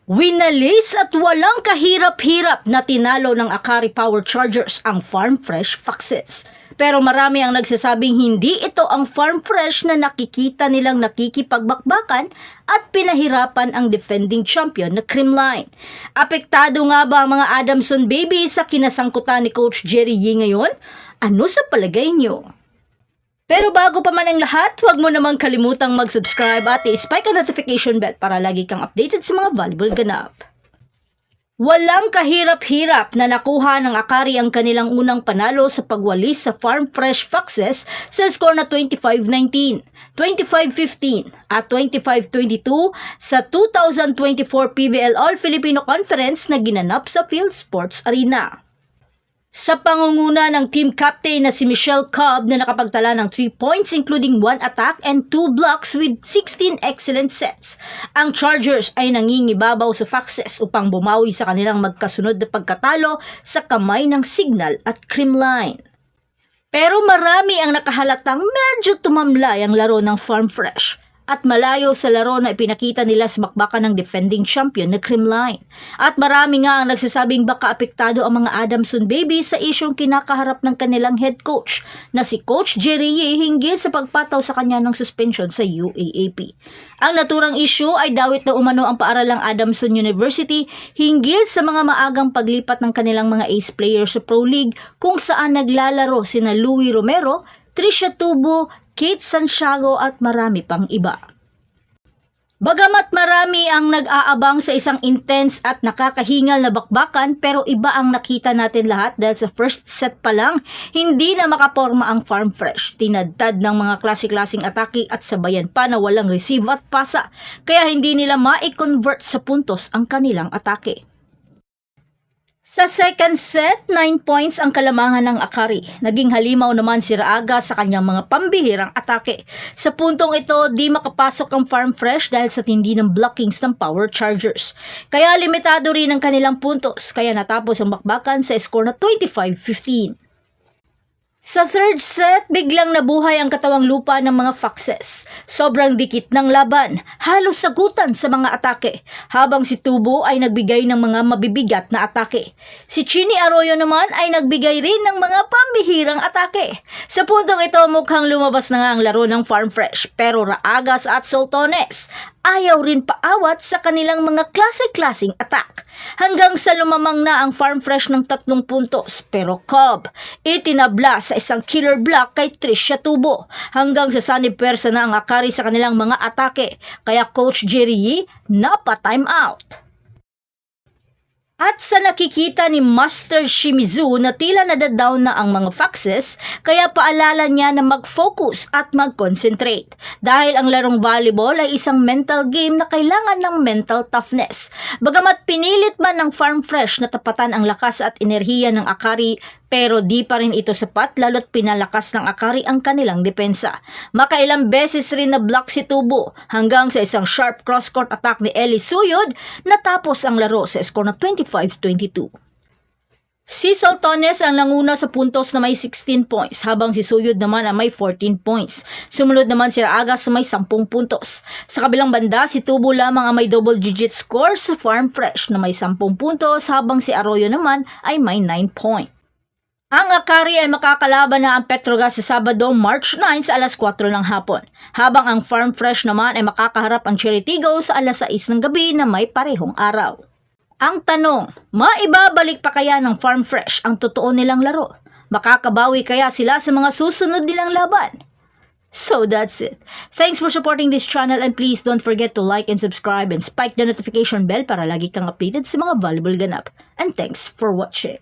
Winalis at walang kahirap-hirap na tinalo ng Akari Power Chargers ang Farm Fresh Foxes. Pero marami ang nagsasabing hindi ito ang Farm Fresh na nakikita nilang nakikipagbakbakan at pinahirapan ang defending champion na Creamline. Apektado nga ba ang mga Adamson baby sa kinasangkutan ni Coach Jerry Yee ngayon? Ano sa palagay niyo? Pero bago pa man ang lahat, huwag mo namang kalimutang mag-subscribe at i-spike ang notification bell para lagi kang updated sa mga valuable ganap. Walang kahirap-hirap na nakuha ng Akari ang kanilang unang panalo sa pagwalis sa Farm Fresh Foxes sa score na 25-19, 25-15 at 25-22 sa 2024 PBL All-Filipino Conference na ginanap sa Field Sports Arena. Sa pangunguna ng team captain na si Michelle Cobb na nakapagtala ng 3 points including 1 attack and 2 blocks with 16 excellent sets, ang Chargers ay nangingibabaw sa Foxes upang bumawi sa kanilang magkasunod na pagkatalo sa kamay ng Signal at Creamline. Pero marami ang nakahalatang medyo tumamlay ang laro ng Farm Fresh at malayo sa laro na ipinakita nila sa bakbakan ng defending champion na Creamline. At marami nga ang nagsasabing baka apektado ang mga Adamson baby sa isyong kinakaharap ng kanilang head coach na si Coach Jerry Yee hinggil sa pagpataw sa kanya ng suspension sa UAAP. Ang naturang issue ay dawit na umano ang paaralang Adamson University hinggil sa mga maagang paglipat ng kanilang mga ace players sa Pro League kung saan naglalaro sina Louie Romero, Trisha Tubo, Kate Santiago at marami pang iba. Bagamat marami ang nag-aabang sa isang intense at nakakahingal na bakbakan, pero iba ang nakita natin lahat dahil sa first set pa lang, hindi na makaporma ang Farm Fresh. Tinadtad ng mga klase-klaseng atake at sabayan pa na walang receive at pasa, kaya hindi nila ma-convert sa puntos ang kanilang atake. Sa second set, 9 points ang kalamangan ng Akari. Naging halimaw naman si Raaga sa kanyang mga pambihirang atake. Sa puntong ito, di makapasok ang Farm Fresh dahil sa tindi ng blockings ng Power Chargers. Kaya limitado rin ang kanilang puntos, kaya natapos ang bakbakan sa score na 25-15. Sa third set, biglang nabuhay ang katawang lupa ng mga Foxes. Sobrang dikit ng laban, halos sagutan sa mga atake, habang si Tubo ay nagbigay ng mga mabibigat na atake. Si Chini Arroyo naman ay nagbigay rin ng mga pambihirang atake. Sa puntong ito, mukhang lumabas na nga ang laro ng Farm Fresh, pero Raagas at Sultones ayaw rin paawat sa kanilang mga klase-klaseng attack. Hanggang sa lumamang na ang Farm Fresh ng 3 puntos, pero Cobb itinabla sa isang killer block kay Trisha Tubo. Hanggang sa sanib pwersa na ang Akari sa kanilang mga atake, kaya Coach Jerry Yee napa-time out. At sa nakikita ni Master Shimizu na tila nadadown na ang mga Foxes, kaya paalala niya na mag-focus at mag-concentrate. Dahil ang larong volleyball ay isang mental game na kailangan ng mental toughness. Bagamat pinilit man ng Farm Fresh na tapatan ang lakas at enerhiya ng Akari, pero di pa rin ito sapat lalo't pinalakas ng Akari ang kanilang depensa. Makailang beses rin na block si Tubo hanggang sa isang sharp cross-court attack ni Ellie Suyod natapos ang laro sa score na 25-22. Si Sultones ang nanguna sa puntos na may 16 points habang si Suyod naman ay may 14 points. Sumunod naman si Raagas sa may 10 puntos. Sa kabilang banda, si Tubo lamang ang may double-digit scores sa Farm Fresh na may 10 puntos habang si Arroyo naman ay may 9 points. Ang Akari ay makakalaban na ang Petrogas sa Sabado, March 9 sa alas 4 ng hapon, habang ang Farm Fresh naman ay makakaharap ang Cherry Tigo sa alas 6 ng gabi na may parehong araw. Ang tanong, maibabalik pa kaya ng Farm Fresh ang totoo nilang laro? Makakabawi kaya sila sa mga susunod nilang laban? So that's it. Thanks for supporting this channel and please don't forget to like and subscribe and spike the notification bell para lagi kang updated sa mga valuable ganap. And thanks for watching.